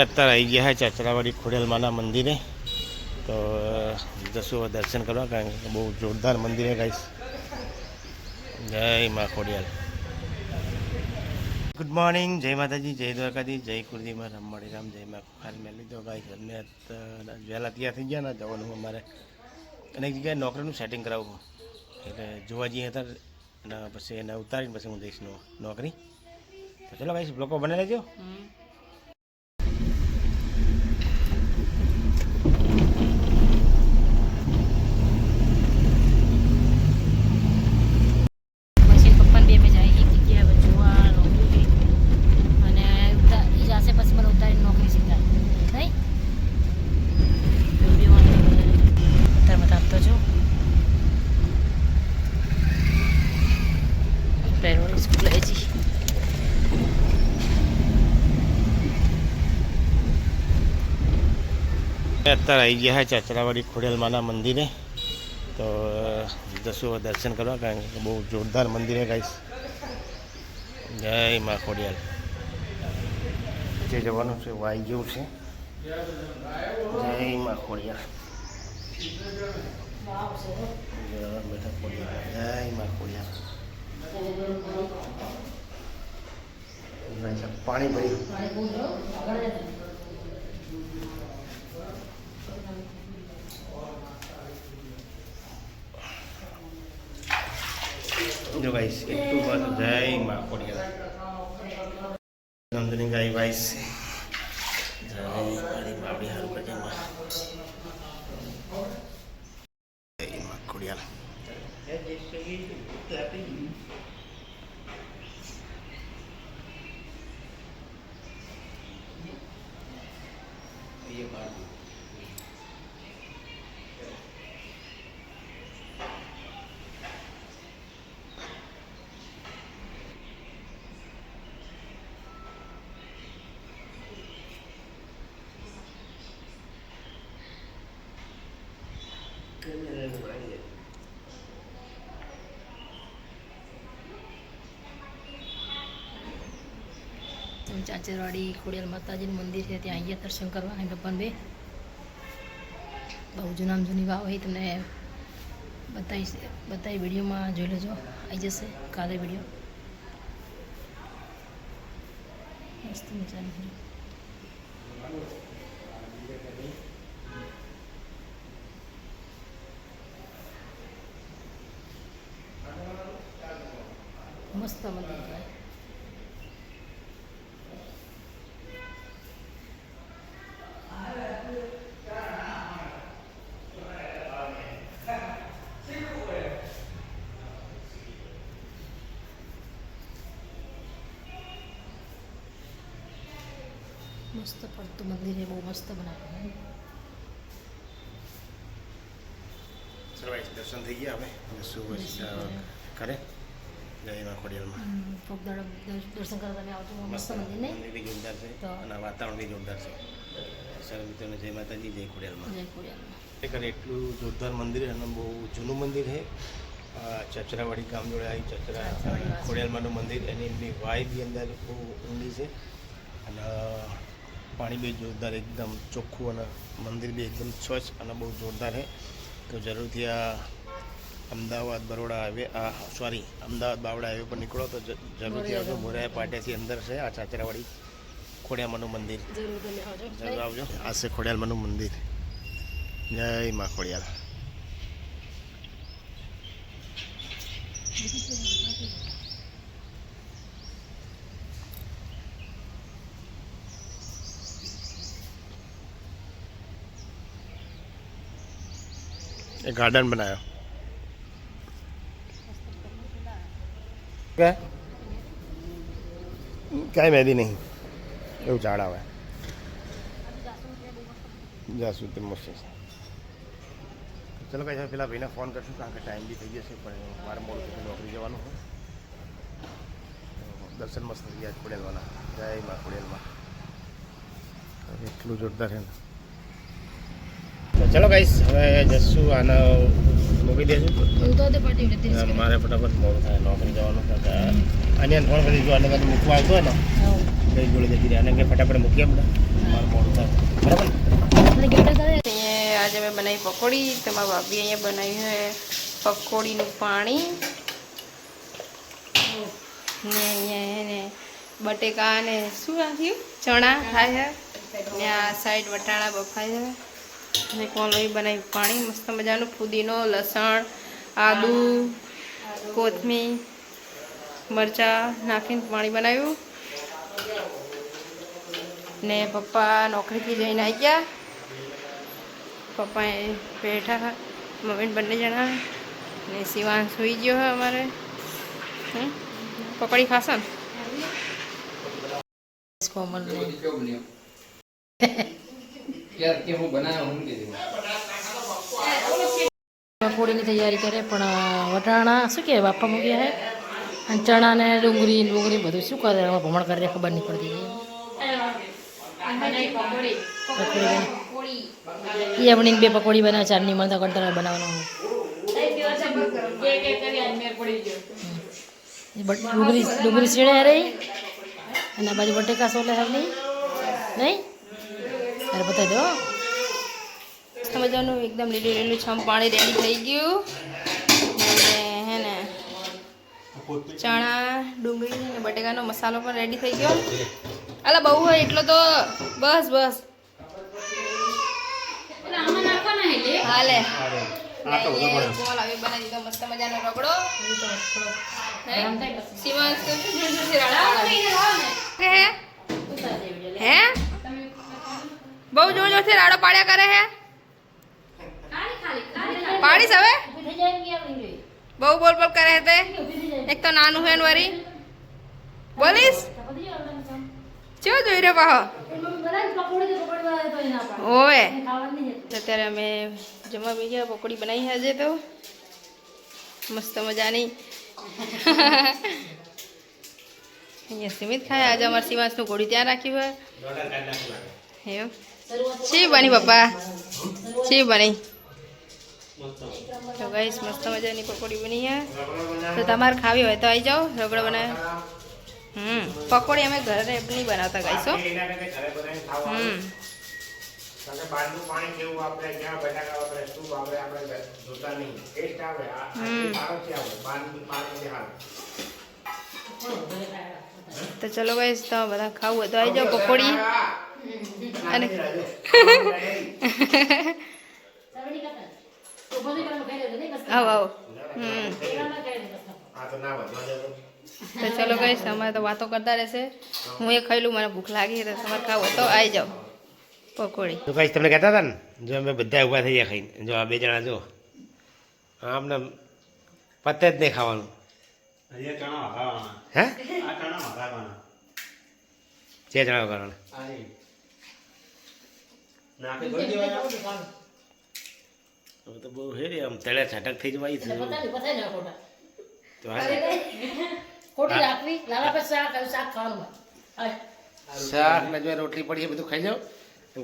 અત્યારે આવી ગયા છે ચચરાવાડી ખોડિયાલમાના મંદિરે તો જશું દર્શન કરવા કારણ કે બહુ જોરદાર મંદિર છે ગાઈસ. જય મા ખોડિયાલ. ગુડ મોર્નિંગ, જય માતાજી, જય દ્વારકાજી, જય કુળદીમાં રમવાડી રામ, જય મા ખાલી મેલી દો ગાઈસ. અમે વહેલા તૈયાર થઈ ગયા ને જવાનું અમારે અનેક જગ્યાએ નોકરીનું સેટિંગ કરાવવું એટલે જોવા જઈએ હતા અને પછી એને ઉતારીને પછી હું જઈશ નોકરી. તો ચલો ગાઈસ બ્લોકો બને લેજો. અત્યારે આવી ગયા છે ચચરાવાડી ખોડિયાલમાના મંદિરે તો જશું દર્શન કરવા કારણ કે બહુ જોરદાર મંદિર છે ગાઈસ. જય મા ખોડિયાલ. જે જવાનું છે વાઈ જેવું છે. જય મા ખોડિયાલ. બેઠા ખોડિયાલ. જય મા ખોડિયાલ. પાણી ભર્યું. जो गाइस એટલું બધું જય મા ખોડિયાલ. નંદની ગાય ગાઈસ જય મારી બાવડી હારું કરજે માં. જય મા ખોડિયાલ. ચાચરવાડી ખોડિયાલ માતાજીનું મંદિર છે ત્યાં અહીંયા દર્શન કરવા અહીં ભગવાન બે બહુ જૂની વાવ હોય તમને બતાવી વિડીયોમાં જોઈ લેજો. આવી જશે કાલે વિડીયો. મસ્ત મજાની મસ્ત મંદિર છે. મસ્ત પડતું મંદિર બહુ મસ્ત બનાવ્યું. દર્શન થઈ ગયા હવે શું કરે જય મા ખોડિયાલમાં. દર્શન કરવા તમે આવજો. મસ્ત મંદિર નહીં બી જોરદાર છે અને વાતાવરણ બી જોરદાર છે. સર મિત્રોને જય માતાજી, જય ખોડિયાલમાં. જય ખોડિયાલમાં. ખરેખર એટલું જોરદાર મંદિર અને બહુ જૂનું મંદિર છે. ચચરાવાડી ગામ જોડે આવી ચચરા ખોડિયાલમાનું મંદિર એની એમની વાય બી અંદર બહુ ઊંડી છે અને પાણી બી જોરદાર એકદમ ચોખ્ખું અને મંદિર બી એકદમ સ્વચ્છ અને બહુ જોરદાર છે. તો જરૂરથી આ અમદાવાદ બરોડા હાઈવે અમદાવાદ બાવડા હાઈવે પર નીકળો તો જરૂરથી આવજો. મોરાયા પાટિયાથી અંદર છે આ ચાચરાવાડી ખોડિયાલમાનું મંદિર. જરૂર આવજો. આ છે ખોડિયાલમાનું મંદિર. જય મા ખોડિયાલ. एक गार्डन बनाया क्या क्या मेहंदी नहीं એવું ઝાડ આવે જાસૂદ મસ્ત છે. ચલો કઈ પેલા ભાઈને ફોન કરશું કારણ કે ટાઈમ બી થઈ જશે પણ મારે મોડું થશે નોકરી જવાનું હોય. દર્શન મસ્ત થઈ ગયા ખોડિયાલવાના. જય મા ખોડિયાલમાં. એટલું જોરદાર છે ને. ચલો ગાઈસ હવે જશું આને મૂકી દેશું. મારે ફટાફટ મોડું થાય નોકરી જવાનું. અને ફોન કરી જો આને મૂકવા આવતો હોય ને કઈ જોડે જતી રહે અને કે ફટાફટ મૂકી આપણે તમારે મોડું થાય બરાબર ને? આપણે ગેટર કરે અહીંયા આજે મેં બનાવી પકોડી. તમારા ભાભી અહીંયા બનાવ્યું છે પકોડીનું પાણી ને અહીંયા એને બટેકા ને શું નાખ્યું ચણા થાય છે ને આ સાઈડ વટાણા બફાય છે ને કોલોઈ બનાવી પાણી મસ્ત મજાનું ફુદીનો લસણ આદુ કોથમીર મરચાં નાખીને પાણી બનાવ્યું ને પપ્પા નોકરીથી જઈને આવી ગયા. પપ્પા બેઠા મમ્મી બંને જણા ને શિવાંશ સુઈ ગયો હોય અમારે. પકોડી ખાશો ને? કોમલ પકોડીની તૈયારી કરે પણ વટાણા શું કે બાપા મૂક્યા હે અને ચણા ને ડુંગળી બધું શું કરે એમાં ભમણ કરે ખબર નહીં પડતી. એ આપણી બે પકોડી બનાવે ચારની મળતા કંટાળા બનાવવાનું. ડુંગળી સીણે રહી અને આ બાજુ બટેકા સોલે હાલી નહીં અરે બતાવી દો. મસ્ત મજાનું એકદમ લીલું લીલું છમ પાણી રેડી થઈ ગયું અને હે ને ચણા ડુંગળી અને બટેકાનો મસાલો પણ રેડી થઈ ગયો. અલા બહુ હોય એટલો તો બસ બસ હાલે. કોલ આવી બનાવી દીધો મસ્ત મજાનો રગડો. શિવાંશ હે બહુ જોર જોરથી રાડો પાડ્યા કરે હે. પાડીશ હવે બહુ બોલ બોલ કરે હે તે. એક તો નાનું હે ને વરી બોલીશ ચેવો જોઈ રહ્યો પાહો ઓવે. અત્યારે અમે જમવા બી ગયા. પકોડી બનાવી આજે તો મસ્ત મજાની. અહીંયા સીમિત ખાય. આજે અમારે શિવાંશનું ઘોડી ત્યાં રાખ્યું હોય એવું. શી બની પપ્પા શી બની? તો ગાઈસ મસ્ત મજાની પકોડી બની છે. તો તમારે ખાવી હોય તો આવી જાઓ. રગડો બનાવે. પકોડી અમે ઘરે નહીં બનાવતા ગાઈસો. તો ચલો ગાઈસ તમે બધા ખાવું હોય તો આવી જાઓ પકોડી. અને આવો આવો. તો ચલો ગાઈસ અમારે તો વાતો કરતા રહેશે. હું એ ખાઈ લઉં, મને ભૂખ લાગી તો તમારે ખાવું તો આવી જાઓ પકોડી. તો કાંઈ તમને કહેતા હતા ને જો અમે બધા ઊભા થઈ ગયા ખાઈને. જો આ બે જણા જો આમને પતે જ નહીં ખાવાનું. હે જે ચણા વગાડવાના હવે તો બહુ હે આમ તળ્યા છાટક થઈ જવાય છે. શાક ને જો રોટલી પડી છે બધું ખાઈ જાઓ.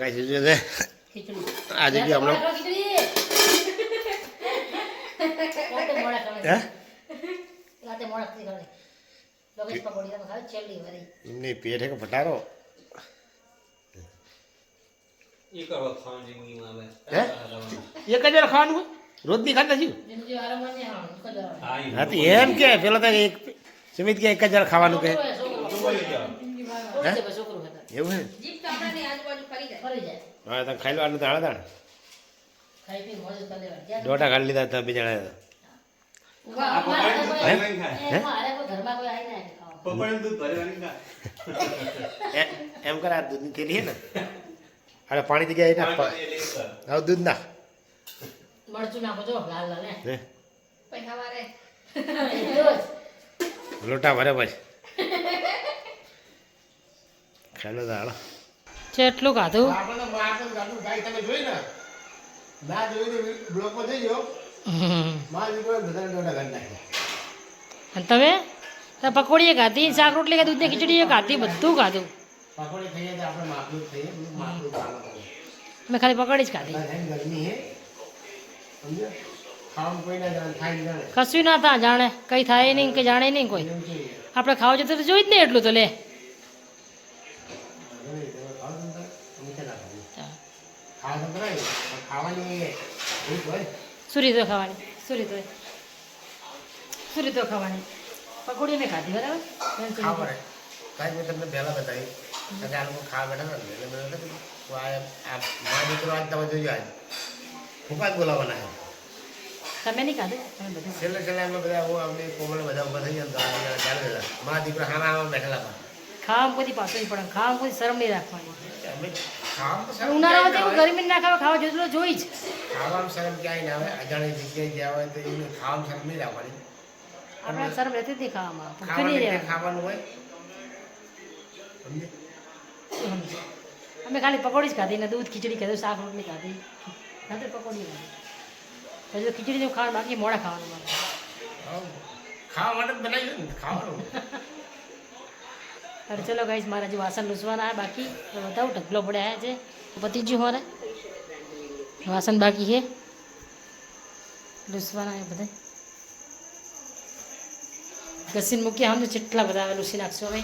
ગાય છે આજે બી હમણાં એમની પેટ હે કે ફટારો એક જ વાર ખાવાનું રોજ નહીં ખાતા છું. હા તો એમ કે પેલો તો એક સુમિત કે એક જ વાર ખાવાનું કે એવું હે. હા તમે ખાઈ લેવાનું તો હાડા દોઢા ખાઈ લીધા હતા બે જણા. એમ કર આ દૂધની થેલી હે ને અરે પાણી જગ્યાએ નાખ. હવે દૂધ નાખ. લોટા ભરે પછી ખાઈ લો હાલો. કેટલું ખાધું તમે જોઈ ને ના જોઈને બ્લોકમાં થઈ ગયો. અને તમે પકોડીએ ખાધી, શાક રોટલી ખાધી, દૂધની ખીચડી ખાધી, બધું ખાધું. મેં ખાલી પકોડી જ ખાધી. કશું ના થાય જાણે કંઈ થાય નહીં કંઈ જાણે નહીં કોઈ. આપણે ખાવા જતું તો જોઈ જ નહીં એટલું તો લે. શું રીતો ખાવાની શું રીતો ખાવાની પકોડી મેં ખાધી બરાબર કાંઈ મેં તમને પહેલાં બતાવી કે આ લોકો ખાવા બેઠા હતા ને એટલે મેં મારા દીકરો આજ તમે જોઈ આજ ફૂંકા જ બોલાવવાના છે તમે નહીં ખાધું તમે બધું છેલ્લે અમે બધા હું આપણે કોમળ બધા ઉભા થઈ ગયા ચાલે બધા મારા દીકરા હામાં બેઠેલા હતા ખાવામાં કોઈ પાછું નહીં પડે ખાવામાં કોઈ શરમ નહીં રાખવાની અમે ખાવામાં તો શરમ ઉનાળામાં તો એવું ગરમી ના ખાવા ખાવા જેટલો જોઈ જ ખાવામાં શરમ ક્યાંય ના આવે અજાણી જગ્યાએ ગયા હોય તો એને ખાવામાં શરમ નહીં રાખવાની આપણે શરમ રહેતી જ નહીં ખાવામાં ભૂખ્યું નહીં રહેવાનું. ખાવાનું હોય સમજે અમે ખાલી પકોડી જ ખાધી ને દૂધ ખીચડી ખાધું શાક રોટલી ખાધી ખાધું પકોડી ખાધી પછી તો ખીચડી જેવું ખાવાનું બાકી મોડા ખાવાનું મારે ખાવા માટે જ બનાવી ને ખાવાનું અરે ચલો ગાઈસ મારા જે વાસણ લૂસવાના આવે બાકી તો બતાવું ઢગલો પડે આવ્યા છે પતી ગયું મારે વાસણ બાકી છે લૂસવાના આવે બધા ઘસીને મૂક્યા આમ તો જેટલા બધા આવે લૂસી નાખશો હવે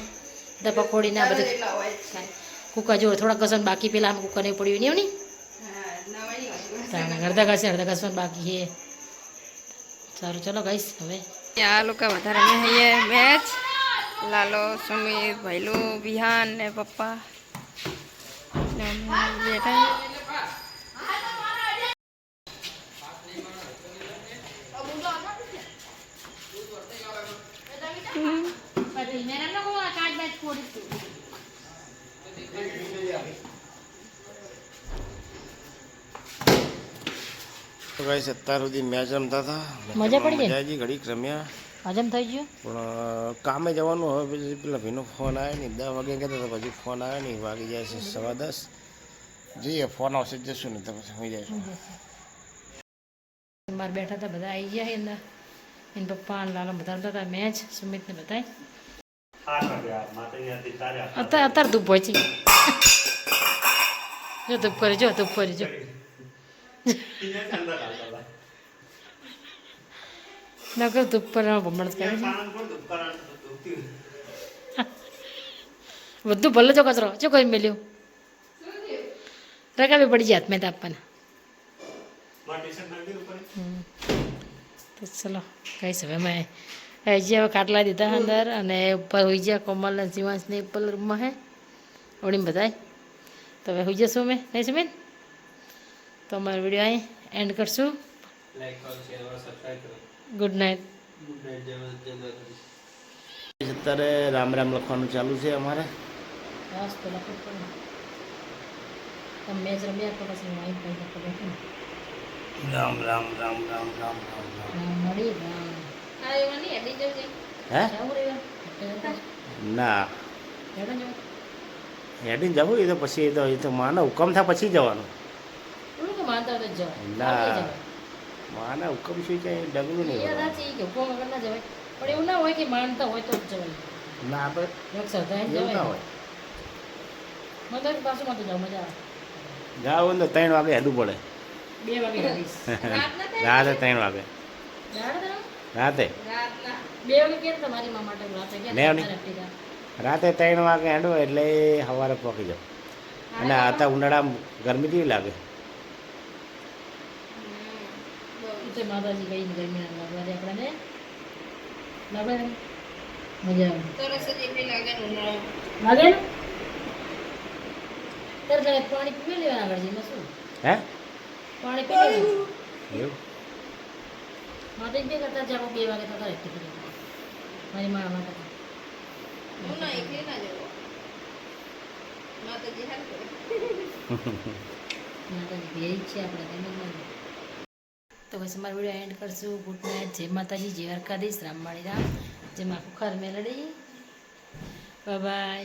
બધા પકોડીને આ બધું એટલા હોય જ છે. કુકર જોડે થોડા ઘસણ બાકી પેલા આમ કુકર નહીં પડ્યું નહીં નહીં હા, નવાઈ વાત. તાણે અડધા ઘસવાનું બાકી છે સારું ચલો ગાઈસ હવે આ લોકો વધારે રમ્યા છીએ મેચ લાલો સુમિત ભૈલું વિહાન ને પપ્પા ને અમે બેઠા તો ગાઈસ અત્યાર સુધી મેચ રમતા હતા મજા પડી ગઈ? મજા આવી ઘડીક રમ્યા હજમ થઈ ગયું પણ કામે જવાનું હવે પછી પેલા ભાઈનો ફોન આવ્યો નહીં 10 વાગે કહેતા હતા પછી ફોન આવ્યો નહીં વાગી જાય છે 10:15 જોઈએ ફોન આવશે જશું નહીં તો પછી હોઈ જાય મારે બેઠા હતા બધા આવી ગયા અંદર એના પપ્પા અને લાલા બધા રમતા હતા મેચ સુમિતને બધાય અત્યારે ધૂપ પહોંચી જો ધૂપ કરી જો ધૂપ કરી જો નકર ધૂપ પર ભમણ કરે છે બધું ભલે જો કચરો જો કોઈ મેલ્યું રકાબી પડી જાય હાથમાં આપવાના તો ચલો કહીશ હવે મેં હજી હવે ખાટલા દીધા અંદર અને ઉપર હોઈ ગયા કોમલ અને શિવાંશને ઉપર રૂમમાં હે ઓળીને બધાય તો હવે હોઈ જશું મેં નહીં સુમિત તો અમારો વિડીયો અહીં એન્ડ કરશું ગુડ નાઇટ અત્યારે રામ રામ લખવાનું ચાલુ છે અમારે બસ પેલા તમે મેચ રમ્યા તો પછી હું અહીં પૈસા ખબર છે રામ રામ રામ રામ રામ રામ રામ મળી રામ હે જવું રહેવા ના હેડીને જવું એ તો પછી એ તો માનો હુકમ થાય પછી જવાનું થોડું કે માનતા હોય તો જવાય ના માના હુકમ શું છે ડગલું નહીં યાદ હોવાનું. સાચી કે હુકમ વગર ના જવાય પણ એવું ના હોય કે માનતા હોય તો જ જવાય ના આપણે એક શ્રદ્ધા એવું ના જવાય હોય મને તો પાછું માં તો જાવ મજા આવે જાવ ને 3 વાગે હેડવું પડે 2 વાગે આવીશ રાતે 3 વાગે રાતે 2 વાગે કેમ તમારી મા માટે રાતે નહીં, નહીં. રાતે 3 વાગે હેડવો એટલે સવારે પહોંચી જાવ અને અત્યારે ઉનાળામાં ગરમી કેવી લાગે માતાજી કઈ ગરમી ના લાગવા દે આપણને લાગે ને મજા આવે તરસ જ એટલી લાગે ને ઉનાળો. લાગે ને તારે ઘરે પાણી પીવી લેવાના આગળ જઈને શું હે પાણી પી લેવાનું એવું માતાજી બે કરતા જાવ 2 વાગે તો કરે ટિકિટ મારી મા માટે હું ના એકલી ના જવું માતાજી હાલ કરે માતાજી બે જ છે આપણે તેમ જ નથી તો બસ અમારો વિડીયો એન્ડ કરશું ગુડ નાઇટ જય માતાજી જય દ્વારકાધીશ રામવાણી રામ જય માં ખુખાર મેલડી બાય બાય